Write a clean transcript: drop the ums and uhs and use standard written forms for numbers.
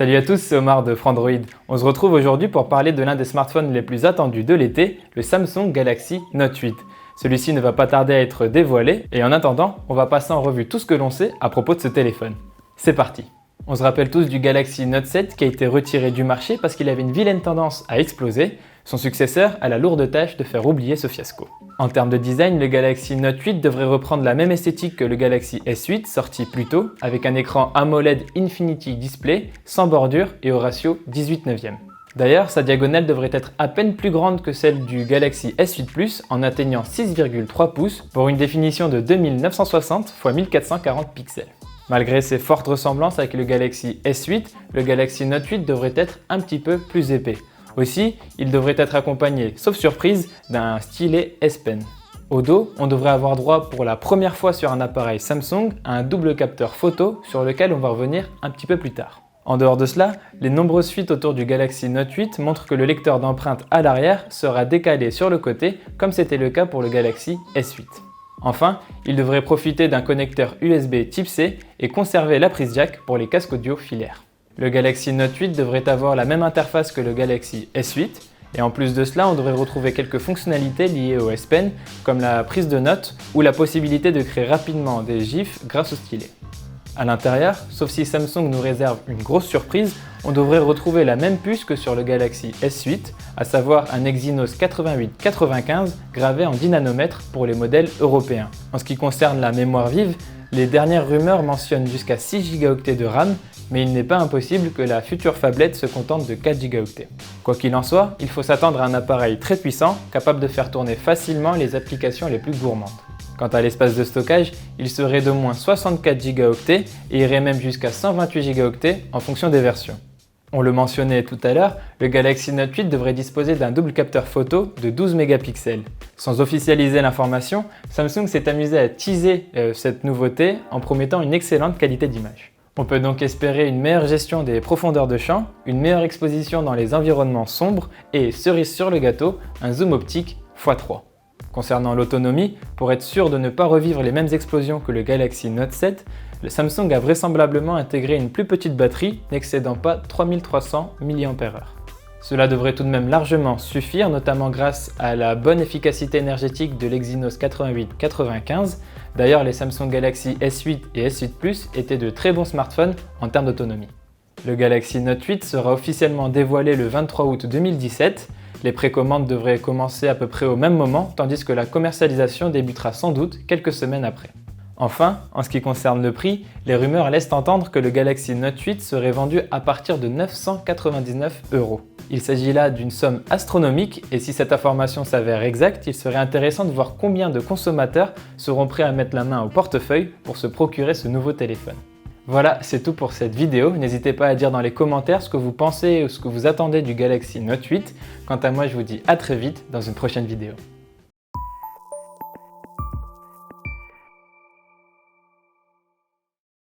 Salut à tous, c'est Omar de Frandroid. On se retrouve aujourd'hui pour parler de l'un des smartphones les plus attendus de l'été, le Samsung Galaxy Note 8. Celui-ci ne va pas tarder à être dévoilé et en attendant, on va passer en revue tout ce que l'on sait à propos de ce téléphone. C'est parti! On se rappelle tous du Galaxy Note 7 qui a été retiré du marché parce qu'il avait une vilaine tendance à exploser. Son successeur a la lourde tâche de faire oublier ce fiasco. En termes de design, le Galaxy Note 8 devrait reprendre la même esthétique que le Galaxy S8 sorti plus tôt, avec un écran AMOLED Infinity Display, sans bordure et au ratio 18/9. D'ailleurs, sa diagonale devrait être à peine plus grande que celle du Galaxy S8 Plus en atteignant 6,3 pouces pour une définition de 2960 x 1440 pixels. Malgré ses fortes ressemblances avec le Galaxy S8, le Galaxy Note 8 devrait être un petit peu plus épais. Aussi, il devrait être accompagné, sauf surprise, d'un stylet S Pen. Au dos, on devrait avoir droit pour la première fois sur un appareil Samsung à un double capteur photo sur lequel on va revenir un petit peu plus tard. En dehors de cela, les nombreuses fuites autour du Galaxy Note 8 montrent que le lecteur d'empreintes à l'arrière sera décalé sur le côté comme c'était le cas pour le Galaxy S8. Enfin, il devrait profiter d'un connecteur USB Type C et conserver la prise jack pour les casques audio filaires. Le Galaxy Note 8 devrait avoir la même interface que le Galaxy S8 et en plus de cela, on devrait retrouver quelques fonctionnalités liées au S Pen comme la prise de notes ou la possibilité de créer rapidement des gifs grâce au stylet. À l'intérieur, sauf si Samsung nous réserve une grosse surprise, on devrait retrouver la même puce que sur le Galaxy S8, à savoir un Exynos 8895 gravé en 10 nanomètres pour les modèles européens. En ce qui concerne la mémoire vive, les dernières rumeurs mentionnent jusqu'à 6 Go de RAM, mais il n'est pas impossible que la future phablette se contente de 4 Go. Quoi qu'il en soit, il faut s'attendre à un appareil très puissant, capable de faire tourner facilement les applications les plus gourmandes. Quant à l'espace de stockage, il serait d'au moins 64 Go et irait même jusqu'à 128 Go en fonction des versions. On le mentionnait tout à l'heure, le Galaxy Note 8 devrait disposer d'un double capteur photo de 12 mégapixels. Sans officialiser l'information, Samsung s'est amusé à teaser cette nouveauté en promettant une excellente qualité d'image. On peut donc espérer une meilleure gestion des profondeurs de champ, une meilleure exposition dans les environnements sombres et, cerise sur le gâteau, un zoom optique x3. Concernant l'autonomie, pour être sûr de ne pas revivre les mêmes explosions que le Galaxy Note 7, le Samsung a vraisemblablement intégré une plus petite batterie n'excédant pas 3300 mAh. Cela devrait tout de même largement suffire, notamment grâce à la bonne efficacité énergétique de l'Exynos 8895. D'ailleurs, les Samsung Galaxy S8 et S8 Plus étaient de très bons smartphones en termes d'autonomie. Le Galaxy Note 8 sera officiellement dévoilé le 23 août 2017. Les précommandes devraient commencer à peu près au même moment, tandis que la commercialisation débutera sans doute quelques semaines après. Enfin, en ce qui concerne le prix, les rumeurs laissent entendre que le Galaxy Note 8 serait vendu à partir de 999 €. Il s'agit là d'une somme astronomique et si cette information s'avère exacte, il serait intéressant de voir combien de consommateurs seront prêts à mettre la main au portefeuille pour se procurer ce nouveau téléphone. Voilà, c'est tout pour cette vidéo. N'hésitez pas à dire dans les commentaires ce que vous pensez ou ce que vous attendez du Galaxy Note 8. Quant à moi, je vous dis à très vite dans une prochaine vidéo.